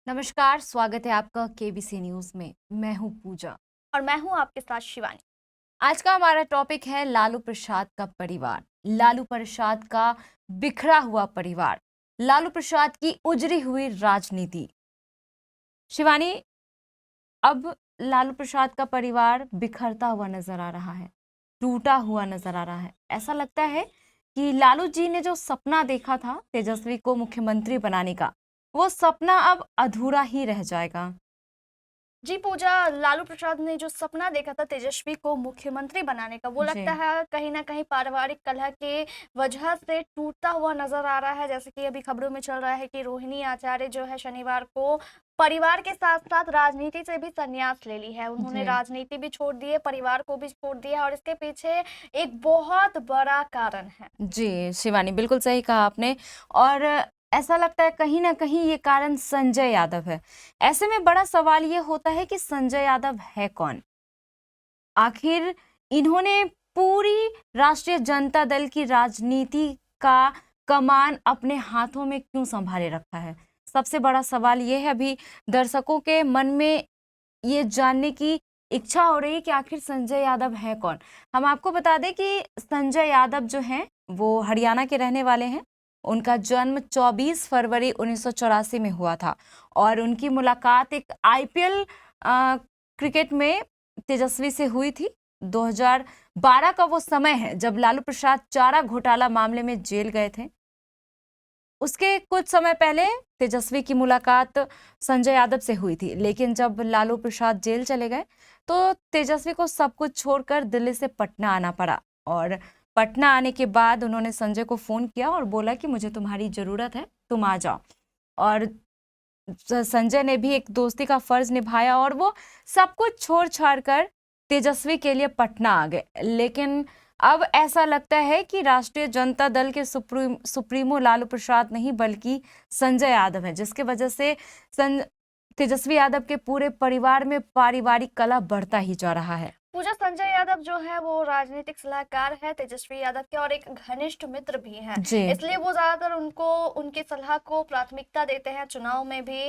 नमस्कार, स्वागत है आपका केबीसी न्यूज में। मैं हूं पूजा। और मैं हूं आपके साथ शिवानी। आज का हमारा टॉपिक है लालू प्रसाद का परिवार। लालू प्रसाद का बिखरा हुआ परिवार, लालू प्रसाद की उजड़ी हुई राजनीति। शिवानी, अब लालू प्रसाद का परिवार बिखरता हुआ नजर आ रहा है, टूटा हुआ नजर आ रहा है। ऐसा लगता है कि लालू जी ने जो सपना देखा था तेजस्वी को मुख्यमंत्री बनाने का, वो सपना अब अधूरा ही रह जाएगा। जी पूजा, लालू प्रसाद ने जो सपना देखा था तेजस्वी को मुख्यमंत्री बनाने का, वो जी। लगता है कहीं ना कहीं पारिवारिक कलह के वजह से टूटता हुआ नजर आ रहा है। जैसे कि अभी खबरों में चल रहा है कि रोहिणी आचार्य जो है शनिवार को परिवार के साथ साथ राजनीति से भी संन्यास ले ली है। उन्होंने जी। राजनीति भी छोड़ दी है, परिवार को भी छोड़ दिया है, और इसके पीछे एक बहुत बड़ा कारण है। जी शिवानी, बिल्कुल सही कहा आपने। और ऐसा लगता है कहीं ना कहीं ये कारण संजय यादव है। ऐसे में बड़ा सवाल ये होता है कि संजय यादव है कौन? आखिर इन्होंने पूरी राष्ट्रीय जनता दल की राजनीति का कमान अपने हाथों में क्यों संभाले रखा है? सबसे बड़ा सवाल ये है। अभी दर्शकों के मन में ये जानने की इच्छा हो रही है कि आखिर संजय यादव है कौन। हम आपको बता दें कि संजय यादव जो हैं वो हरियाणा के रहने वाले हैं। उनका जन्म 24 फरवरी 1984 में हुआ था और उनकी मुलाकात एक आईपीएल क्रिकेट में तेजस्वी से हुई थी। 2012 का वो समय है जब लालू प्रसाद चारा घोटाला मामले में जेल गए थे। उसके कुछ समय पहले तेजस्वी की मुलाकात संजय यादव से हुई थी, लेकिन जब लालू प्रसाद जेल चले गए तो तेजस्वी को सब कुछ छोड़कर दिल्ली से पटना आना पड़ा। और पटना आने के बाद उन्होंने संजय को फोन किया और बोला कि मुझे तुम्हारी जरूरत है, तुम आ जाओ। और संजय ने भी एक दोस्ती का फर्ज निभाया और वो सब कुछ छोड़ छाड़ कर तेजस्वी के लिए पटना आ गए। लेकिन अब ऐसा लगता है कि राष्ट्रीय जनता दल के सुप्रीमो लालू प्रसाद नहीं बल्कि संजय यादव है, जिसके वजह से तेजस्वी यादव के पूरे परिवार में पारिवारिक कलह बढ़ता ही जा रहा है। पूजा, संजय यादव जो है वो राजनीतिक सलाहकार है तेजस्वी यादव के और एक घनिष्ठ मित्र भी हैं। जी। इसलिए वो ज्यादातर उनको उनकी सलाह को प्राथमिकता देते हैं। चुनाव में भी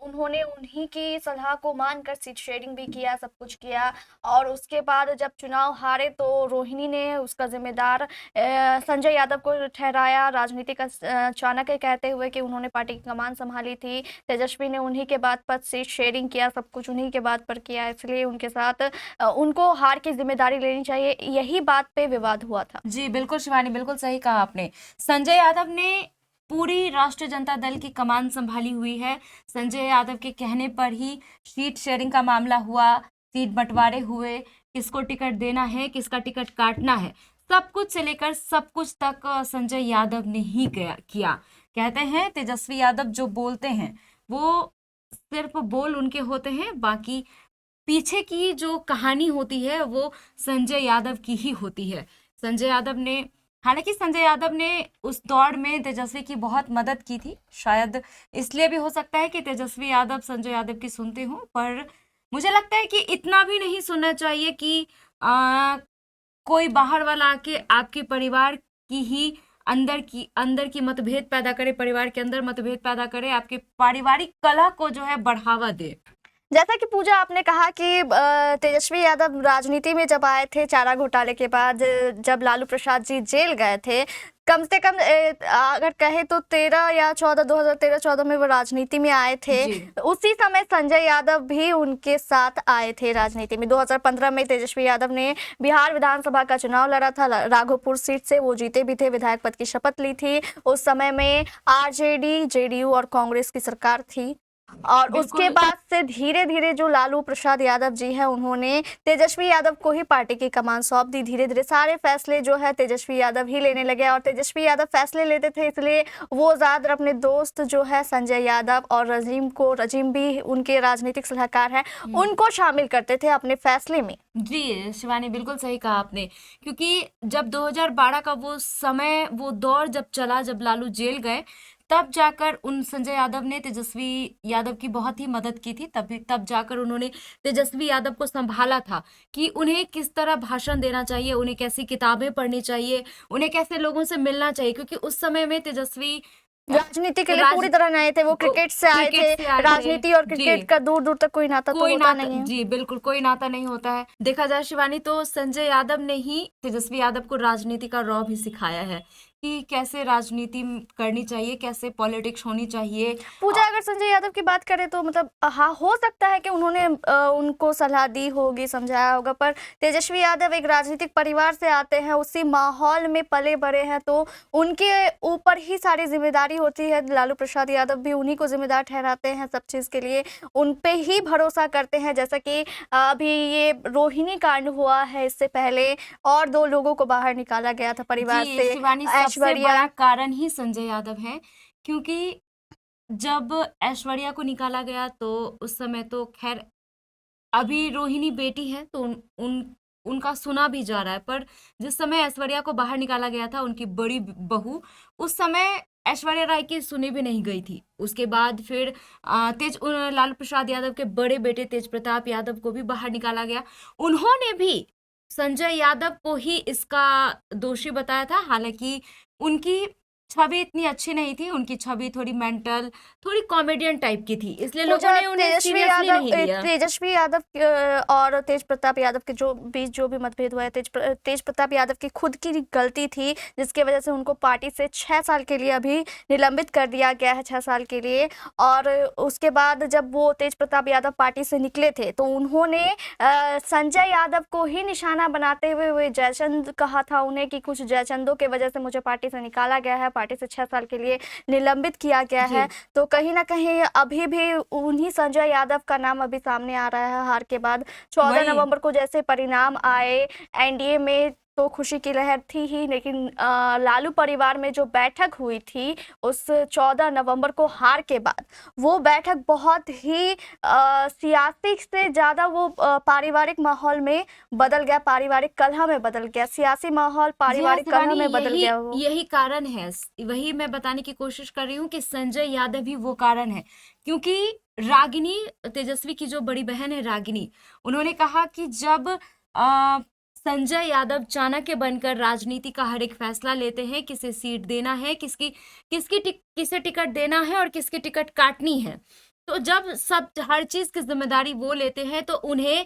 उन्होंने उन्हीं की सलाह को मानकर सीट शेयरिंग भी किया, सब कुछ किया। और उसके बाद जब चुनाव हारे तो रोहिणी ने उसका जिम्मेदार संजय यादव को ठहराया, राजनीतिक चाणक्य कहते हुए कि उन्होंने पार्टी की कमान संभाली थी। तेजस्वी ने उन्हीं के बाद पर सीट शेयरिंग किया, सब कुछ उन्हीं के बाद पर किया, इसलिए उनके साथ उनको हार की जिम्मेदारी लेनी चाहिए, यही बात पे विवाद हुआ था। जी बिल्कुल शिवानी, बिल्कुल सही कहा आपने। संजय यादव ने पूरी राष्ट्रीय जनता दल की कमान संभाली हुई है। संजय यादव के कहने पर ही सीट शेयरिंग का मामला हुआ, सीट बंटवारे हुए, किसको टिकट देना है, किसका टिकट काटना है, सब कुछ से लेकर सब कुछ तक संजय यादव ने ही किया। कहते हैं तेजस्वी यादव जो बोलते हैं वो सिर्फ बोल उनके होते हैं, बाकी पीछे की जो कहानी होती है वो संजय यादव की ही होती है। संजय यादव ने, हालांकि संजय यादव ने उस दौड़ में तेजस्वी की बहुत मदद की थी। शायद इसलिए भी हो सकता है कि तेजस्वी यादव संजय यादव की सुनते हों, पर मुझे लगता है कि इतना भी नहीं सुनना चाहिए कि कोई बाहर वाला आके आपके परिवार की ही अंदर की मतभेद पैदा करे, परिवार के अंदर मतभेद पैदा करे, आपके पारिवारिक कलह को जो है बढ़ावा दे। जैसा कि पूजा आपने कहा कि तेजस्वी यादव राजनीति में जब आए थे चारा घोटाले के बाद, जब लालू प्रसाद जी जेल गए थे, कम से कम अगर कहे तो 13 या 14 2013-14 में वो राजनीति में आए थे। उसी समय संजय यादव भी उनके साथ आए थे राजनीति में। 2015 में तेजस्वी यादव ने बिहार विधानसभा का चुनाव लड़ा था, राघोपुर सीट से वो जीते भी थे, विधायक पद की शपथ ली थी। उस समय में आरजेडी, जेडीयू और कांग्रेस की सरकार थी। और उसके बाद से धीरे धीरे जो लालू प्रसाद यादव जी हैं उन्होंने तेजस्वी यादव को ही पार्टी की कमान सौंप दी। धीरे धीरे सारे फैसले जो है तेजस्वी यादव ही लेने लगे, और तेजस्वी यादव फैसले लेते थे इसलिए वो ज्यादा अपने दोस्त जो है संजय यादव और रजीम भी उनके राजनीतिक सलाहकार हैं, उनको शामिल करते थे अपने फैसले में। जी शिवानी, बिल्कुल सही कहा आपने। क्योंकि जब 2012 का वो समय, वो दौर जब चला, जब लालू जेल गए, तब जाकर उन संजय यादव ने तेजस्वी यादव की बहुत ही मदद की थी। तब जाकर उन्होंने तेजस्वी यादव को संभाला था कि उन्हें किस तरह भाषण देना चाहिए, उन्हें कैसी किताबें पढ़नी चाहिए, उन्हें कैसे लोगों से मिलना चाहिए। क्योंकि उस समय में तेजस्वी राजनीति के लिए राज पूरी तरह नए थे, वो क्रिकेट से आए थे। क्रिकेट से आए थे। राजनीति और जी। क्रिकेट का दूर दूर तक कोई नाता तो कोई होता नाता नहीं है। जी बिल्कुल कोई नाता नहीं होता है। देखा जाए शिवानी तो संजय यादव ने ही तेजस्वी यादव को राजनीति का रौ भी सिखाया है कि कैसे राजनीति करनी चाहिए, कैसे पॉलिटिक्स होनी चाहिए। पूजा, अगर संजय यादव की बात करें तो मतलब हाँ, हो सकता है कि उन्होंने उनको सलाह दी होगी, समझाया होगा, पर तेजस्वी यादव एक राजनीतिक परिवार से आते हैं, उसी माहौल में पले बड़े हैं, तो उनके ऊपर ही सारी जिम्मेदारी होती है। लालू प्रसाद यादव भी उन्हीं को जिम्मेदार ठहराते हैं सब चीज़ के लिए, उन पे ही भरोसा करते हैं। जैसा कि अभी ये रोहिणी कांड हुआ है, इससे पहले और 2 लोगों को बाहर निकाला गया था परिवार जी से। शिवानी सबसे ऐश्वर्या बड़ा कारण ही संजय यादव है, क्योंकि जब ऐश्वर्या को निकाला गया तो उस समय तो खैर अभी रोहिणी बेटी है तो उनका सुना भी जा रहा है, पर जिस समय ऐश्वर्या को बाहर निकाला गया था उनकी बड़ी बहू, उस समय ऐश्वर्या राय की सुनी भी नहीं गई थी। उसके बाद फिर लालू प्रसाद यादव के बड़े बेटे तेज प्रताप यादव को भी बाहर निकाला गया। उन्होंने भी संजय यादव को ही इसका दोषी बताया था, हालांकि उनकी छवि इतनी अच्छी नहीं थी, उनकी छवि थोड़ी मेंटल, थोड़ी कॉमेडियन टाइप की थी, इसलिए लोगों ने उन्हें सीरियसली नहीं लिया। तेजस्वी यादव और तेज प्रताप यादव के बीच जो भी मतभेद हुआ है, तेज प्रताप यादव की खुद की गलती थी, जिसकी वजह से उनको पार्टी से 6 साल के लिए अभी निलंबित कर दिया गया है, 6 साल के लिए। और उसके बाद जब वो तेज प्रताप यादव पार्टी से निकले थे तो उन्होंने संजय यादव को ही निशाना बनाते हुए जयचंद कहा था उन्हें कि कुछ जयचंदों की वजह से मुझे पार्टी से निकाला गया है, पार्टी से 6 साल के लिए निलंबित किया गया है। तो कहीं ना कहीं अभी भी उन्हीं संजय यादव का नाम अभी सामने आ रहा है हार के बाद। 14 नवंबर को जैसे परिणाम आए एनडीए में तो खुशी की लहर थी ही, लेकिन लालू परिवार में जो बैठक हुई थी उस 14 नवंबर को हार के बाद वो बैठक बहुत ही सियासी से ज़्यादा वो पारिवारिक माहौल में बदल गया, पारिवारिक कलह में बदल गया, सियासी माहौल पारिवारिक कलह में बदल गया। वो यही कारण है, वही मैं बताने की कोशिश कर रही हूँ कि संजय यादव भी वो कारण है, क्योंकि रागिनी, तेजस्वी की जो बड़ी बहन है रागिनी, उन्होंने कहा कि जब संजय यादव चाणक्य बनकर राजनीति का हर एक फैसला लेते हैं, किसे सीट देना है, किसे टिकट देना है और किसकी टिकट काटनी है, तो जब सब हर चीज की जिम्मेदारी वो लेते हैं तो उन्हें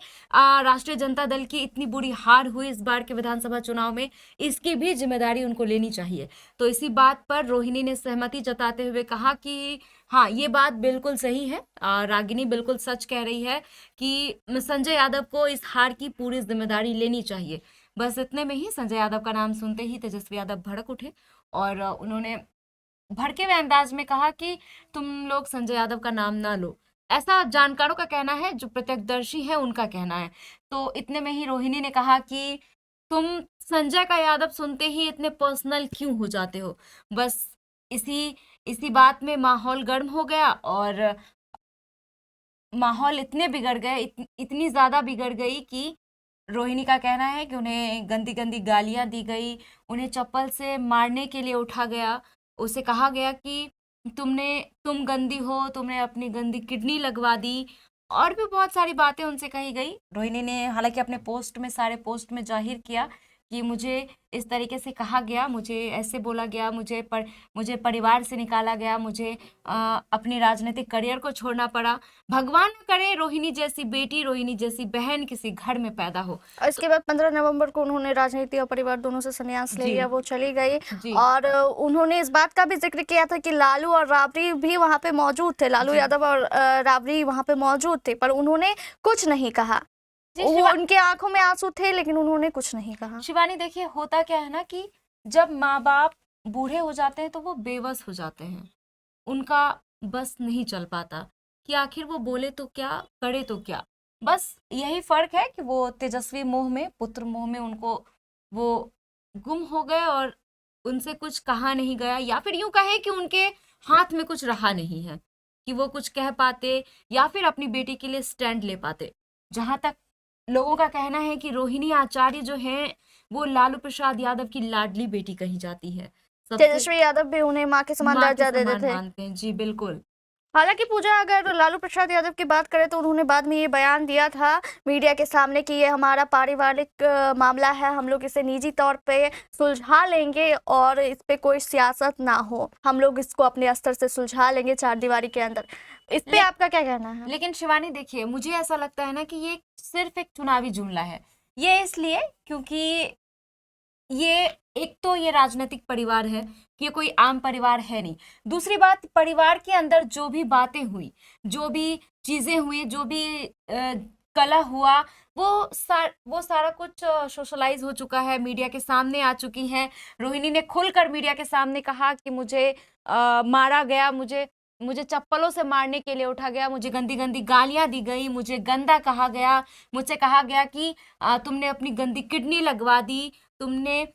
राष्ट्रीय जनता दल की इतनी बुरी हार हुई इस बार के विधानसभा चुनाव में, इसकी भी जिम्मेदारी उनको लेनी चाहिए। तो इसी बात पर रोहिणी ने सहमति जताते हुए कहा कि हाँ, ये बात बिल्कुल सही है, रागिनी बिल्कुल सच कह रही है कि संजय यादव को इस हार की पूरी जिम्मेदारी लेनी चाहिए। बस इतने में ही संजय यादव का नाम सुनते ही तेजस्वी यादव भड़क उठे और उन्होंने भड़के हुए अंदाज में कहा कि तुम लोग संजय यादव का नाम ना लो, ऐसा जानकारों का कहना है, जो प्रत्यक्षदर्शी है उनका कहना है। तो इतने में ही रोहिणी ने कहा कि तुम संजय का यादव सुनते ही इतने पर्सनल क्यों हो जाते हो। बस इसी बात में माहौल गर्म हो गया और माहौल इतने बिगड़ गए, इतनी ज्यादा बिगड़ गई कि रोहिणी का कहना है कि उन्हें गंदी गंदी गालियां दी गई, उन्हें चप्पल से मारने के लिए उठा गया, उसे कहा गया कि तुम गंदी हो, तुमने अपनी गंदी किडनी लगवा दी, और भी बहुत सारी बातें उनसे कही गई। रोहिणी ने हालांकि अपने सारे पोस्ट में जाहिर किया कि मुझे इस तरीके से कहा गया, मुझे ऐसे बोला गया, मुझे परिवार से निकाला गया, मुझे अपनी राजनीतिक करियर को छोड़ना पड़ा। भगवान न करे रोहिणी जैसी बेटी, रोहिणी जैसी बहन किसी घर में पैदा हो। और इसके बाद 15 नवंबर को उन्होंने राजनीति और परिवार दोनों से संन्यास ले लिया, वो चली गई। और उन्होंने इस बात का भी जिक्र किया था कि लालू और राबड़ी भी वहां पे मौजूद थे, लालू यादव और राबड़ी वहां पे मौजूद थे, पर उन्होंने कुछ नहीं कहा। वो उनके आंखों में आंसू थे लेकिन उन्होंने कुछ नहीं कहा। शिवानी देखिए, होता क्या है ना कि जब माँ बाप बूढ़े हो जाते हैं तो वो बेबस हो जाते हैं, उनका बस नहीं चल पाता कि आखिर वो बोले तो क्या, करे तो क्या। बस यही फर्क है कि वो तेजस्वी मोह में, पुत्र मोह में उनको वो गुम हो गए और उनसे कुछ कहा नहीं गया, या फिर यूं कहे कि उनके हाथ में कुछ रहा नहीं है कि वो कुछ कह पाते या फिर अपनी बेटी के लिए स्टैंड ले पाते। जहां तक लोगों का कहना है कि रोहिणी आचार्य जो है वो लालू प्रसाद यादव की लाडली बेटी कही जाती है। तेजस्वी यादव भी उन्हें माँ के समान दर्जा देते थे। मानते हैं जी, बिल्कुल। हालांकि पूजा, अगर लालू प्रसाद यादव की बात करें तो उन्होंने बाद में ये बयान दिया था मीडिया के सामने कि ये हमारा पारिवारिक मामला है, हम लोग इसे निजी तौर पे सुलझा लेंगे और इस पे कोई सियासत ना हो, हम लोग इसको अपने स्तर से सुलझा लेंगे चार दीवारी के अंदर। इस पे ले, आपका क्या कहना है? लेकिन शिवानी देखिए, मुझे ऐसा लगता है ना कि ये सिर्फ एक चुनावी जुमला है। ये इसलिए क्योंकि ये एक तो ये राजनीतिक परिवार है कि ये कोई आम परिवार है नहीं। दूसरी बात, परिवार के अंदर जो भी बातें हुई, जो भी चीजें हुई, जो भी कला हुआ, वो सारा कुछ सोशलाइज हो चुका है, मीडिया के सामने आ चुकी है। रोहिणी ने खुलकर मीडिया के सामने कहा कि मुझे मारा गया, मुझे मुझे चप्पलों से मारने के लिए उठा गया, मुझे गंदी गंदी गालियां दी गई, मुझे गंदा कहा गया, मुझसे कहा गया कि तुमने अपनी गंदी किडनी लगवा दी, तुमने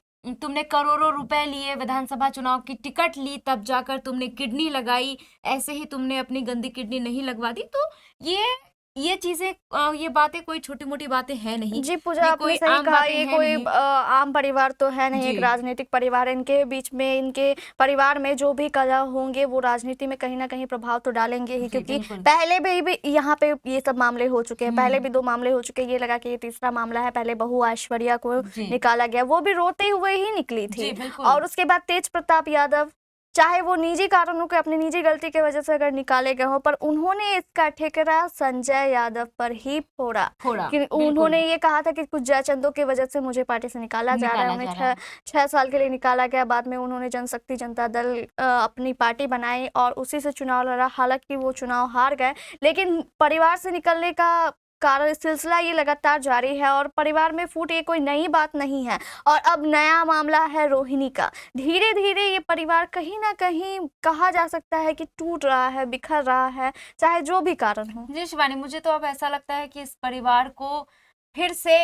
तुमने करोड़ों रुपए लिए, विधानसभा चुनाव की टिकट ली, तब जाकर तुमने किडनी लगाई, ऐसे ही तुमने अपनी गंदी किडनी नहीं लगवा दी। तो ये चीजें, ये बातें कोई छोटी मोटी बातें हैं नहीं, जी पूजा, ये आपने कोई सही आम कहा, बातें ये हैं कोई नहीं। आम परिवार तो है नहीं, एक जी राजनीतिक परिवार है। इनके बीच में, इनके परिवार में जो भी कलह होंगे वो राजनीति में कहीं ना कहीं प्रभाव तो डालेंगे ही, जी क्योंकि बिल्कुल। पहले भी यहाँ पे ये सब मामले हो चुके हैं, पहले हम्म। भी दो मामले हो चुके हैं, ये लगा कि ये तीसरा मामला है। पहले बहू ऐश्वर्या को जी निकाला गया, वो भी रोते हुए ही निकली जी थी। बिल्कुल। और उसके बाद तेज प्रताप यादव, चाहे वो निजी कारणों के, अपनी निजी गलती की वजह से अगर निकाले गए हों, पर उन्होंने इसका ठिकरा संजय यादव पर ही फोड़ा थोड़ा कि बिल्कुल उन्होंने ये कहा था कि कुछ जयचंदों की वजह से मुझे पार्टी से निकाला जा रहा है। निकाला उन्हें जा रहा है। 6 साल के लिए निकाला गया। बाद में उन्होंने जनशक्ति जनता दल अपनी पार्टी बनाई और उसी से चुनाव लड़ा। हालांकि वो चुनाव हार गए, लेकिन परिवार से निकलने का कारण सिलसिला ये लगातार जारी है और परिवार में फूट ये कोई नई बात नहीं है। और अब नया मामला है रोहिणी का। धीरे धीरे ये परिवार कहीं ना कहीं कहा जा सकता है कि टूट रहा है, बिखर रहा है, चाहे जो भी कारण हो। जी शिवानी, मुझे तो अब ऐसा लगता है कि इस परिवार को फिर से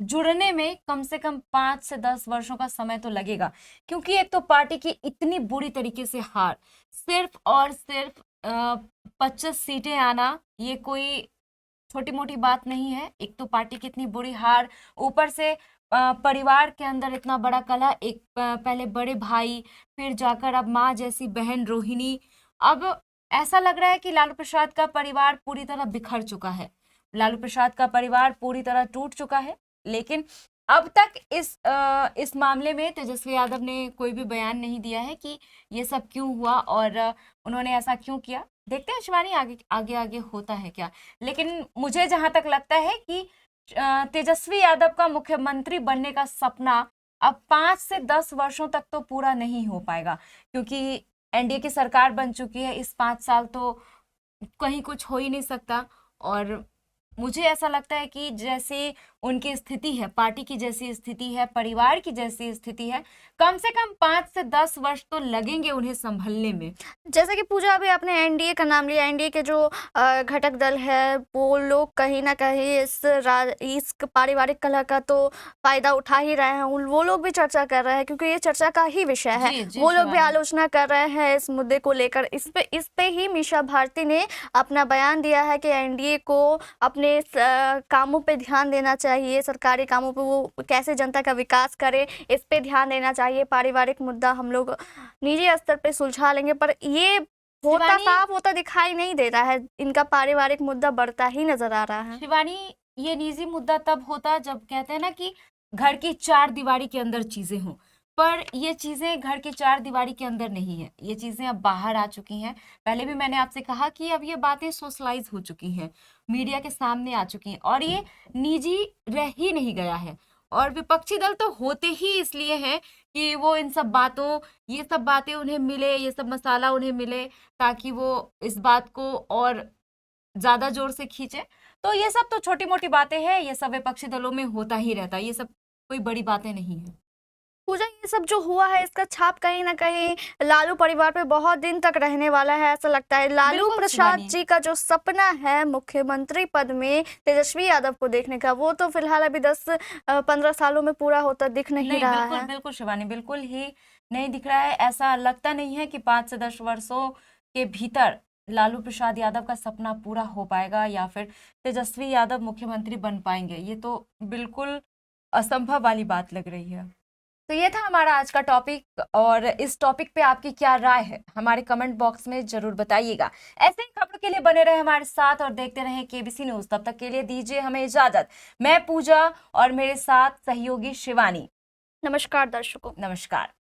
जुड़ने में कम से कम 5 से 10 वर्षों का समय तो लगेगा, क्योंकि एक तो पार्टी की इतनी बुरी तरीके से हार, सिर्फ और सिर्फ 25 सीटें आना, ये कोई छोटी मोटी बात नहीं है। एक तो पार्टी की इतनी बुरी हार, ऊपर से परिवार के अंदर इतना बड़ा कलह, एक पहले बड़े भाई, फिर जाकर अब माँ जैसी बहन रोहिणी। अब ऐसा लग रहा है कि लालू प्रसाद का परिवार पूरी तरह बिखर चुका है, लालू प्रसाद का परिवार पूरी तरह टूट चुका है। लेकिन अब तक इस मामले में तेजस्वी यादव ने कोई भी बयान नहीं दिया है कि ये सब क्यों हुआ और उन्होंने ऐसा क्यों किया। देखते हैं शिवानी, आगे आगे आगे होता है क्या। लेकिन मुझे जहां तक लगता है कि तेजस्वी यादव का मुख्यमंत्री बनने का सपना अब 5 से 10 वर्षों तक तो पूरा नहीं हो पाएगा, क्योंकि एनडीए की सरकार बन चुकी है। इस 5 साल तो कहीं कुछ हो ही नहीं सकता। और मुझे ऐसा लगता है कि जैसे उनकी स्थिति है, पार्टी की जैसी स्थिति है, परिवार की जैसी स्थिति है, कम से कम 5 से 10 वर्ष तो लगेंगे उन्हें संभलने में। जैसे कि पूजा, अभी आपने एनडीए का नाम लिया, एनडीए के जो घटक दल है वो लोग कहीं ना कहीं इस पारिवारिक कलह का तो फायदा उठा ही रहे हैं। वो लोग भी चर्चा कर रहे हैं, क्योंकि ये चर्चा का ही विषय है। जी जी वो लोग भी शिवानी। आलोचना कर रहे हैं इस मुद्दे को लेकर। इस पे ही मीशा भारती ने अपना बयान दिया है कि एनडीए को अपने कामों पे ध्यान देना चाहिए, सरकारी कामों पे वो कैसे जनता का विकास करे, इस पे ध्यान देना चाहिए। पारिवारिक मुद्दा हम लोग निजी स्तर पे सुलझा लेंगे, पर ये होता, शिवानी, साफ होता दिखाई नहीं दे रहा है। इनका पारिवारिक मुद्दा बढ़ता ही नजर आ रहा है। शिवानी, ये निजी मुद्दा तब होता जब कहते हैं ना कि घर की चार दीवारी के अंदर चीजें हों, पर ये चीजें घर की चार दीवारी के अंदर नहीं है, ये चीजें अब बाहर आ चुकी हैं। पहले भी मैंने आपसे कहा कि अब ये बातें सोशलाइज हो चुकी हैं, मीडिया के सामने आ चुकी हैं, और ये निजी रह ही नहीं गया है। और विपक्षी दल तो होते ही इसलिए हैं कि वो इन सब बातों, ये सब बातें उन्हें मिले, ये सब मसाला उन्हें मिले, ताकि वो इस बात को और ज्यादा जोर से खींचे। तो ये सब तो छोटी मोटी बातें हैं, ये सब विपक्षी दलों में होता ही रहता है, ये सब कोई बड़ी बातें नहीं है। पूजा, ये सब जो हुआ है इसका छाप कहीं ना कहीं लालू परिवार पे बहुत दिन तक रहने वाला है, ऐसा लगता है। लालू बिल्कुल प्रसाद शिवानी। जी का जो सपना है मुख्यमंत्री पद में तेजस्वी यादव को देखने का, वो तो फिलहाल अभी 10-15 सालों में पूरा होता दिख नहीं रहा बिल्कुल है। बिल्कुल शिवानी, बिल्कुल ही नहीं दिख रहा है। ऐसा लगता नहीं है कि 5 से 10 वर्षों के भीतर लालू प्रसाद यादव का सपना पूरा हो पाएगा या फिर तेजस्वी यादव मुख्यमंत्री बन पाएंगे। ये तो बिल्कुल असंभव वाली बात लग रही है। तो ये था हमारा आज का टॉपिक, और इस टॉपिक पे आपकी क्या राय है हमारे कमेंट बॉक्स में जरूर बताइएगा। ऐसे ही खबरों के लिए बने रहे हमारे साथ और देखते रहें केबीसी न्यूज। तब तक के लिए दीजिए हमें इजाजत। मैं पूजा और मेरे साथ सहयोगी शिवानी। नमस्कार दर्शकों। नमस्कार।